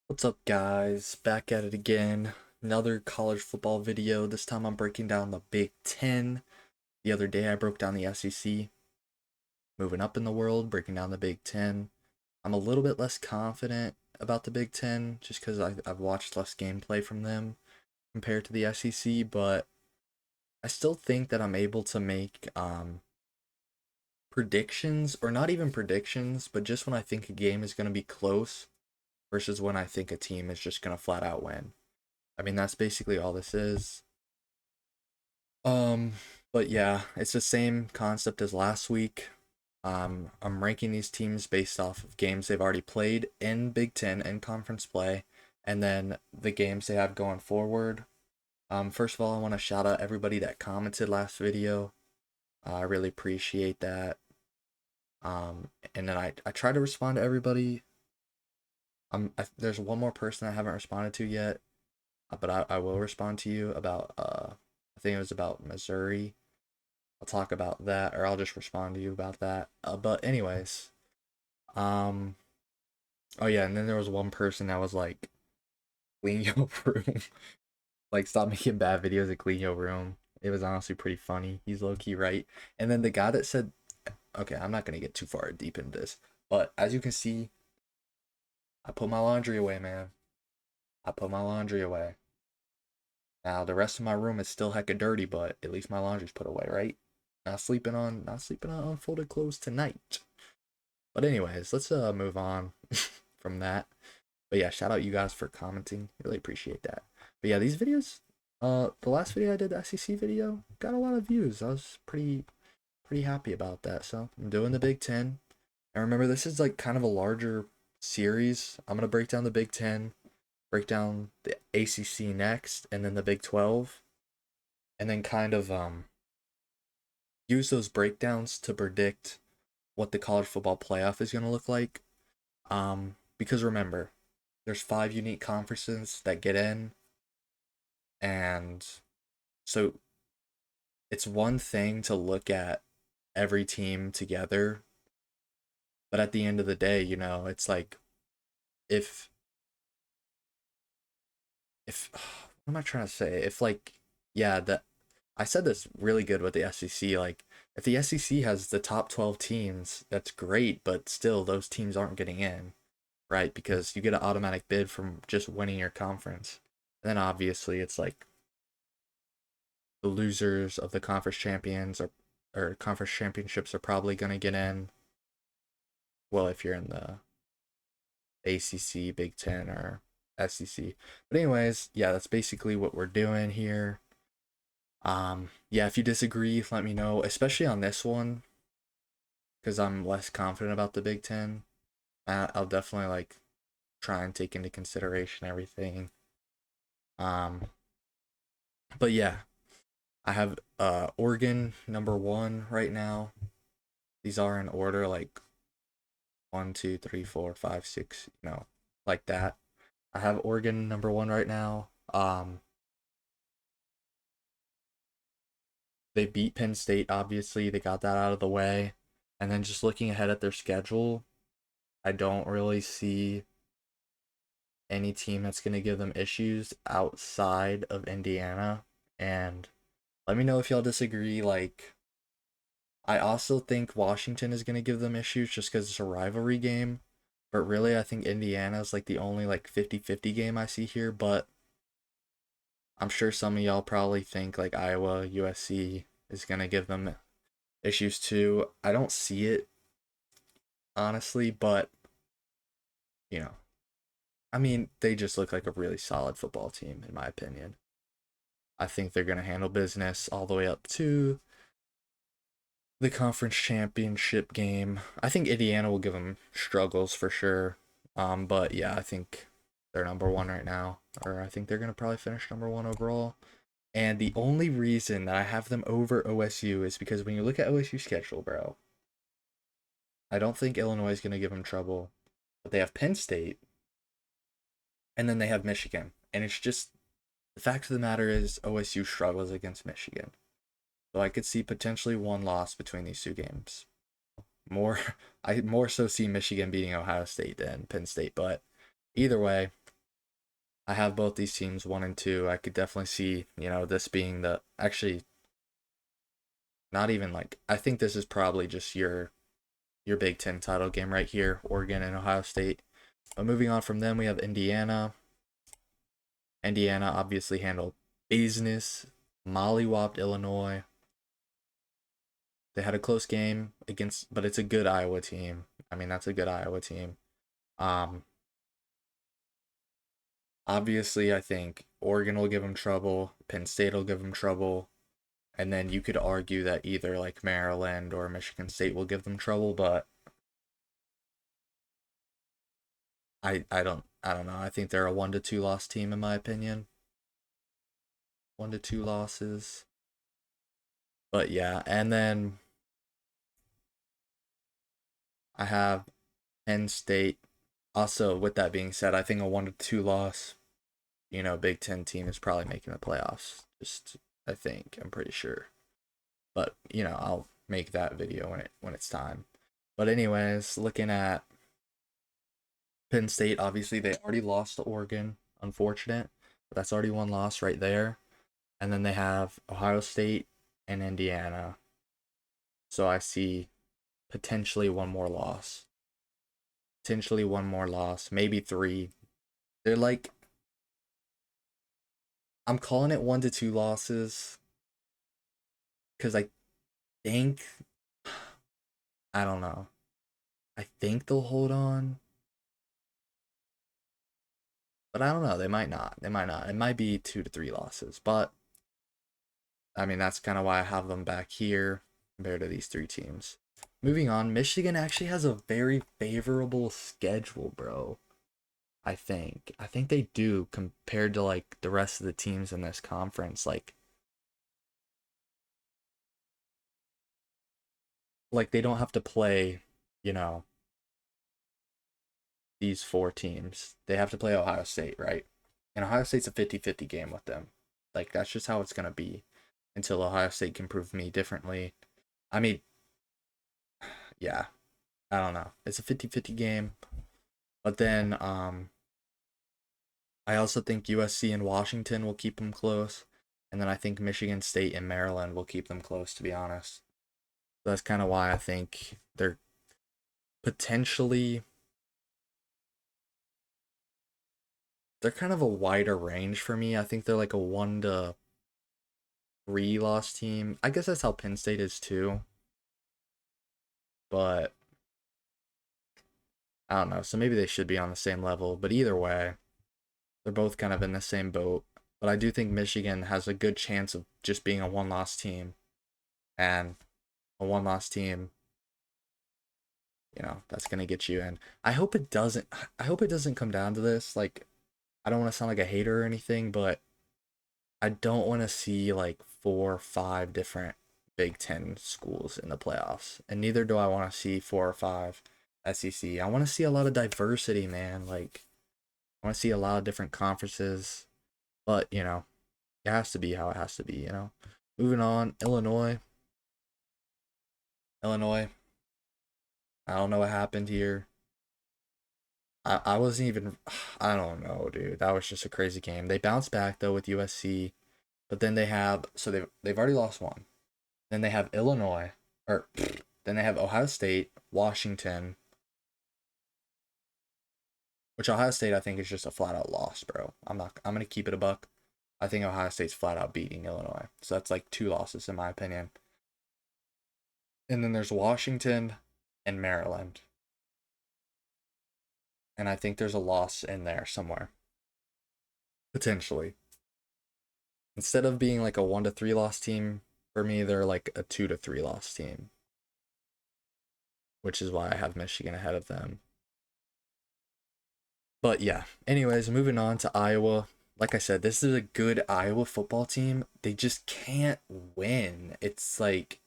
What's up, guys? Back at it again. Another college football video. This time I'm breaking down the Big Ten. The other day I broke down the SEC. Moving up in the world, breaking down the Big Ten. I'm a little bit less confident about the Big Ten just because I've watched less gameplay from them compared to the SEC, but I still think that I'm able to make predictions, or not even predictions, but just when I think a game is going to be close versus when I think a team is just going to flat out win. I mean, that's basically all this is. Um, but yeah, it's the same concept as last week. I'm ranking these teams based off of games they've already played in Big Ten and conference play, and then the games they have going forward. First of all, I want to shout out everybody that commented last video. I really appreciate that. And then I try to respond to everybody. There's one more person I haven't responded to yet, but I will respond to you about I think it was about Missouri. I'll talk about that, or I'll just respond to you about that. But anyways, um, oh yeah, and then there was one person that was like, "Clean your room," like stop making bad videos and clean your room. It was honestly pretty funny. He's low key right. And then the guy that said, "Okay, I'm not gonna get too far deep into this, but as you can see, I put my laundry away, man. I put my laundry away. Now the rest of my room is still hecka dirty, but at least my laundry's put away, right? Not sleeping on unfolded clothes tonight. But anyways, let's move on from that. But yeah, shout out you guys for commenting. Really appreciate that. But yeah, these videos, the last video I did, the SEC video, got a lot of views. I was pretty happy about that. So I'm doing the Big Ten. And remember, this is like kind of a larger series. I'm gonna break down the Big Ten, break down the ACC next, and then the Big 12, and then kind of use those breakdowns to predict what the college football playoff is gonna look like. Because remember, there's 5 unique conferences that get in, and so it's one thing to look at every team together, but at the end of the day, it's like if if what am I trying to say? If like yeah, that I said this really good with the SEC. Like if the SEC has the top 12 teams, that's great, but still those teams aren't getting in, right? Because you get an automatic bid from just winning your conference. And then obviously it's like the losers of the conference champions or conference championships are probably going to get in. Well, if you're in the ACC, Big Ten, or SEC. But anyways, yeah, that's basically what we're doing here. Yeah, if you disagree, let me know, especially on this one, because I'm less confident about the Big Ten. I'll definitely like try and take into consideration everything. Um, but yeah, I have Oregon #1 right now. These are in order, like 1, 2, 3, 4, 5, 6, like that. I have Oregon #1 right now. They beat Penn State, obviously. They got that out of the way. And then just looking ahead at their schedule, I don't really see any team that's going to give them issues outside of Indiana. And let me know if y'all disagree. Like, I also think Washington is going to give them issues just because it's a rivalry game. But really, I think Indiana is like the only like 50-50 game I see here. But I'm sure some of y'all probably think like Iowa, USC is going to give them issues too. I don't see it, honestly, but, you know, I mean, they just look like a really solid football team, in my opinion. I think they're going to handle business all the way up to the conference championship game. I think Indiana will give them struggles for sure. But yeah, I think they're #1 right now, or I think they're going to probably finish #1 overall. And the only reason that I have them over OSU is because when you look at OSU's schedule, bro, I don't think Illinois is going to give them trouble. But they have Penn State, and then they have Michigan. And it's just the fact of the matter is OSU struggles against Michigan. So I could see potentially one loss between these two games. More I more so see Michigan beating Ohio State than Penn State, but either way, I have both these teams 1 and 2. I could definitely see, this being the actually not even like I think this is probably just your Big Ten title game right here, Oregon and Ohio State. But moving on from them, we have Indiana. Indiana obviously handled business, mollywopped Illinois. They had a close game against, but it's a good Iowa team. I mean, that's a good Iowa team. Um, Obviously, I think Oregon will give them trouble. Penn State will give them trouble. And then you could argue that either like Maryland or Michigan State will give them trouble, but I don't know. I think they're a 1 to 2 loss team in my opinion. 1 to 2 losses. But yeah, and then I have Penn State. Also, with that being said, I think a 1 to 2 loss, Big Ten team is probably making the playoffs. Just I think, I'm pretty sure. But I'll make that video when it's time. But anyways, looking at Penn State, obviously they already lost to Oregon. Unfortunate. But that's already one loss right there. And then they have Ohio State and Indiana. So I see potentially one more loss. Potentially one more loss. Maybe three. They're like, I'm calling it 1 to 2 losses. Because I think, I don't know. I think they'll hold on. But I don't know. They might not. They might not. It might be 2 to 3 losses. But I mean, that's kind of why I have them back here compared to these three teams. Moving on, Michigan actually has a very favorable schedule, bro. I think. I think they do compared to like the rest of the teams in this conference. Like they don't have to play, you know, these four teams. They have to play Ohio State, right? And Ohio State's a 50-50 game with them. Like that's just how it's going to be until Ohio State can prove me differently. I mean, yeah, I don't know. It's a 50-50 game. But then I also think USC and Washington will keep them close. And then I think Michigan State and Maryland will keep them close, to be honest. So that's kind of why I think they're potentially they're kind of a wider range for me. I think they're like a 1 to 3 loss team. I guess that's how Penn State is too. But I don't know. So maybe they should be on the same level. But either way, they're both kind of in the same boat. But I do think Michigan has a good chance of just being a 1 loss team. And a 1 loss team, that's gonna get you in. I hope it doesn't come down to this. Like, I don't want to sound like a hater or anything, but I don't want to see like 4 or 5 different Big Ten schools in the playoffs, and neither do I want to see 4 or 5 SEC. I want to see a lot of diversity, man. Like, I want to see a lot of different conferences, but it has to be how it has to be. Moving on, Illinois. Illinois. I don't know what happened here. I wasn't even. I don't know, dude. That was just a crazy game. They bounced back though with USC, but then they've already lost one. Then they have Illinois, or then they have Ohio State, Washington, which Ohio State I think is just a flat out loss, bro. I'm gonna keep it a buck. I think Ohio State's flat out beating Illinois. So that's like 2 losses in my opinion. And then there's Washington and Maryland. And I think there's a loss in there somewhere. Potentially. Instead of being like a 1 to 3 loss team, for me, they're like a 2 to 3 loss team. Which is why I have Michigan ahead of them. But yeah, anyways, moving on to Iowa. Like I said, this is a good Iowa football team. They just can't win. It's like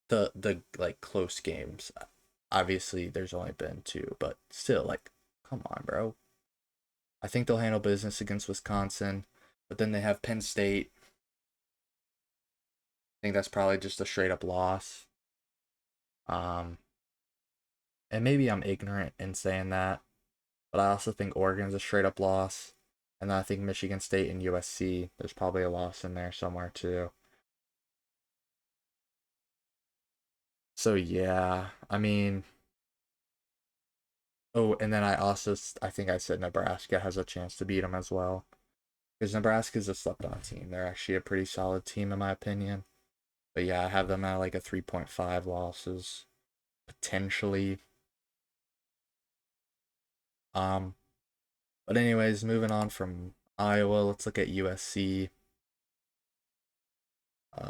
the like close games. Obviously, there's only been 2, but still, like, come on, bro. I think they'll handle business against Wisconsin, but then they have Penn State. I think that's probably just a straight up loss. Um, and maybe I'm ignorant in saying that, but I also think Oregon's a straight up loss. And then I think Michigan State and USC, there's probably a loss in there somewhere too. So yeah, I mean, oh, and then I think I said Nebraska has a chance to beat them as well. Because Nebraska's a slept-on team. They're actually a pretty solid team in my opinion. But yeah, I have them at like a 3.5 losses potentially. Um, but anyways, moving on from Iowa, let's look at USC. Where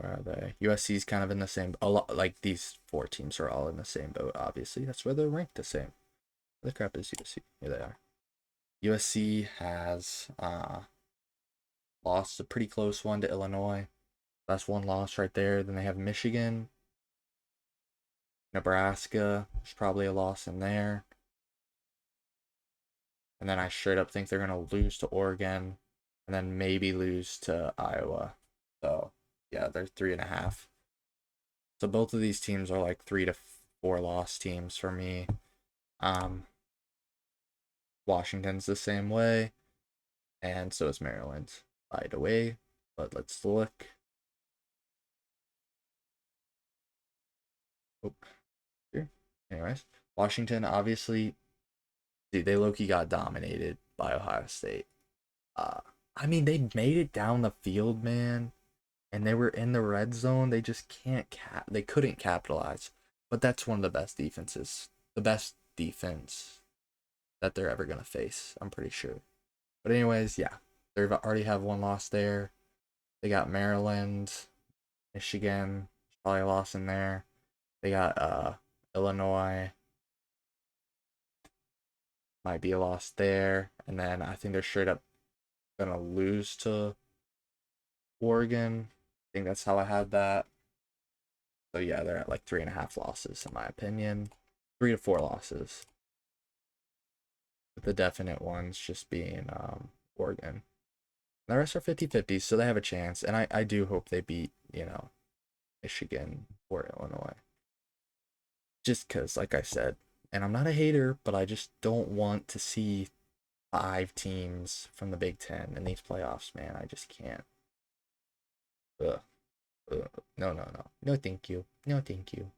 are they? USC's kind of in the same. A lot like these four teams are all in the same boat. Obviously, that's where they're ranked the same. Where the crap is USC? Here they are. USC has lost a pretty close one to Illinois. That's one loss right there. Then they have Michigan, Nebraska. There's probably a loss in there. And then I straight up think they're gonna lose to Oregon, and then maybe lose to Iowa. So yeah, they're 3.5. So both of these teams are like 3 to 4 loss teams for me. Um, Washington's the same way, and so is Maryland, by the way. But let's look. Oh, here. Anyways, Washington obviously, dude, they low-key got dominated by Ohio State. Uh, I mean, they made it down the field, man, and they were in the red zone. They just can't they couldn't capitalize. But that's one of the best defenses, the best defense that they're ever gonna face. I'm pretty sure. But anyways, yeah, they already have one loss there. They got Maryland, Michigan, probably a loss in there. They got Illinois, might be a loss there, and then I think they're straight up gonna lose to Oregon. I think that's how I had that. So yeah, they're at like 3.5 losses in my opinion. 3 to 4 losses. With the definite ones just being Oregon. The rest are 50-50, so they have a chance. And I do hope they beat, Michigan or Illinois. Just because, like I said, and I'm not a hater, but I just don't want to see 5 teams from the Big Ten in these playoffs, man. I just can't. Ugh. Ugh. No, no, no. No, thank you. No, thank you.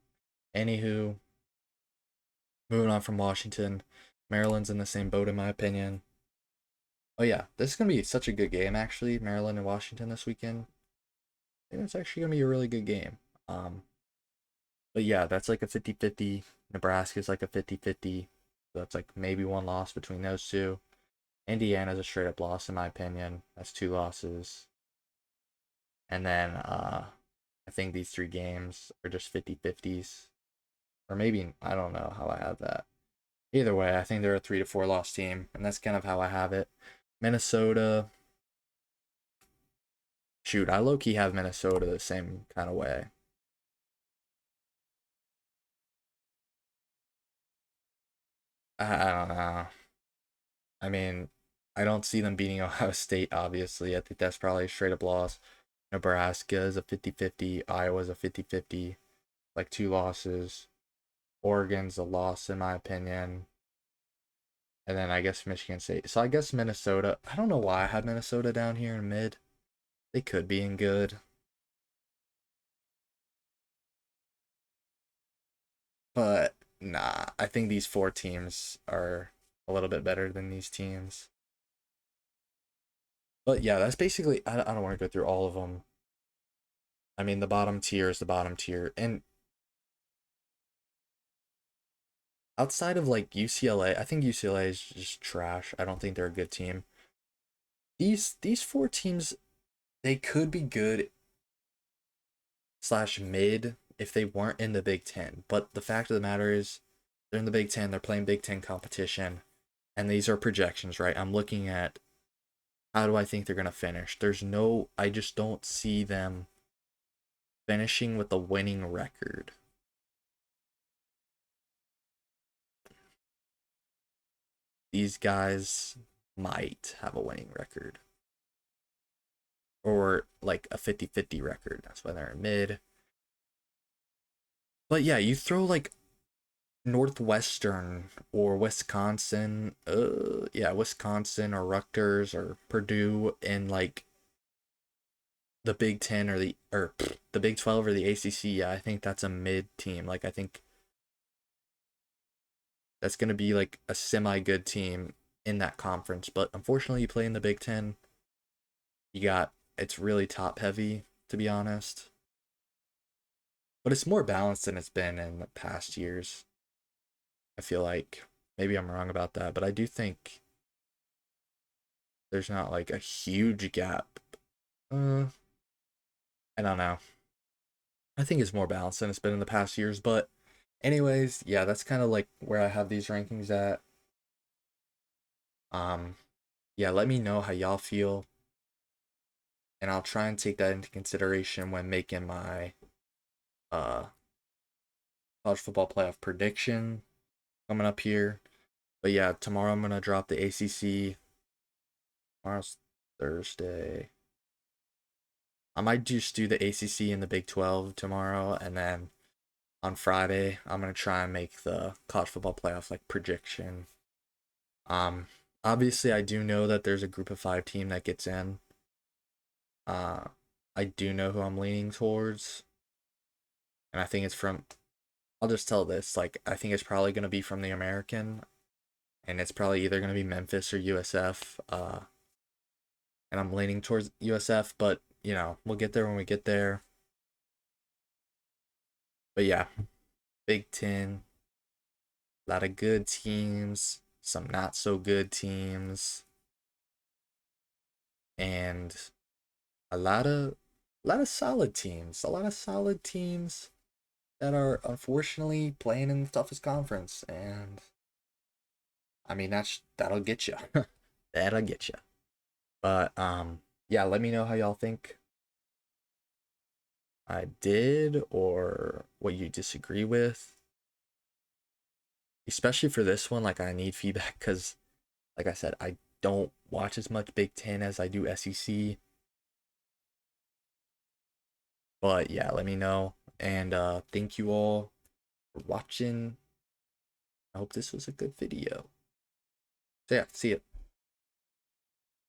Anywho, moving on from Washington, Maryland's in the same boat, in my opinion. Oh, yeah, this is going to be such a good game, actually. Maryland and Washington this weekend. I think it's actually going to be a really good game. But yeah, that's like a 50-50. Nebraska's like a 50-50. So that's like maybe one loss between those two. Indiana's a straight up loss, in my opinion. That's 2 losses. And then I think these 3 games are just 50-50s. Or maybe, I don't know how I have that. Either way, I think they're a 3 to 4 loss team. And that's kind of how I have it. Minnesota. Shoot, I low key have Minnesota the same kind of way. I don't know. I mean, I don't see them beating Ohio State, obviously. I think that's probably a straight up loss. Nebraska is a 50-50. Iowa's a 50-50. Like 2 losses. Oregon's a loss, in my opinion. And then I guess Michigan State. So I guess Minnesota. I don't know why I had Minnesota down here in mid. They could be in good. But nah, I think these 4 teams are a little bit better than these teams. But yeah, that's basically. I don't want to go through all of them. I mean, the bottom tier is the bottom tier. And outside of like UCLA, I think UCLA is just trash. I don't think they're a good team. These 4 teams, they could be good slash mid if they weren't in the Big Ten. But the fact of the matter is, they're in the Big Ten. They're playing Big Ten competition, and these are projections, right? I'm looking at how do I think they're gonna finish. I just don't see them finishing with a winning record. These guys might have a winning record. Or like a 50-50 record. That's why they're in mid. But yeah, you throw like Northwestern or Wisconsin. Yeah, Wisconsin or Rutgers or Purdue in like the Big Ten or the Big 12 or the ACC. Yeah, I think that's a mid team. Like I think that's gonna be like a semi good team in that conference. But unfortunately, you play in the Big Ten. You got it's really top heavy to be honest, but it's more balanced than it's been in the past years. I feel like maybe I'm wrong about that, but I do think there's not like a huge gap. Uh, I don't know. I think it's more balanced than it's been in the past years, but anyways, yeah, that's kind of like where I have these rankings at. Um, yeah, let me know how y'all feel, and I'll try and take that into consideration when making my uh college football playoff prediction coming up here. But yeah, tomorrow I'm gonna drop the ACC. Tomorrow's Thursday. I might just do the ACC and the Big 12 tomorrow, and then on Friday I'm gonna try and make the college football playoff like prediction. Um, Obviously I do know that there's a group of 5 team that gets in. Uh, I do know who I'm leaning towards, and I think it's from. I'll just tell this like I think it's probably gonna be from the American, and it's probably either gonna be Memphis or USF. And I'm leaning towards USF, but we'll get there when we get there. But yeah, Big Ten, a lot of good teams, some not so good teams, and a lot of solid teams. A lot of solid teams that are unfortunately playing in the toughest conference. And I mean that'll get you. That'll get you. But yeah, let me know how y'all think I did or what you disagree with. Especially for this one, like I need feedback because like I said, I don't watch as much Big Ten as I do SEC. But yeah, let me know. And thank you all for watching. I hope this was a good video. So yeah, see ya.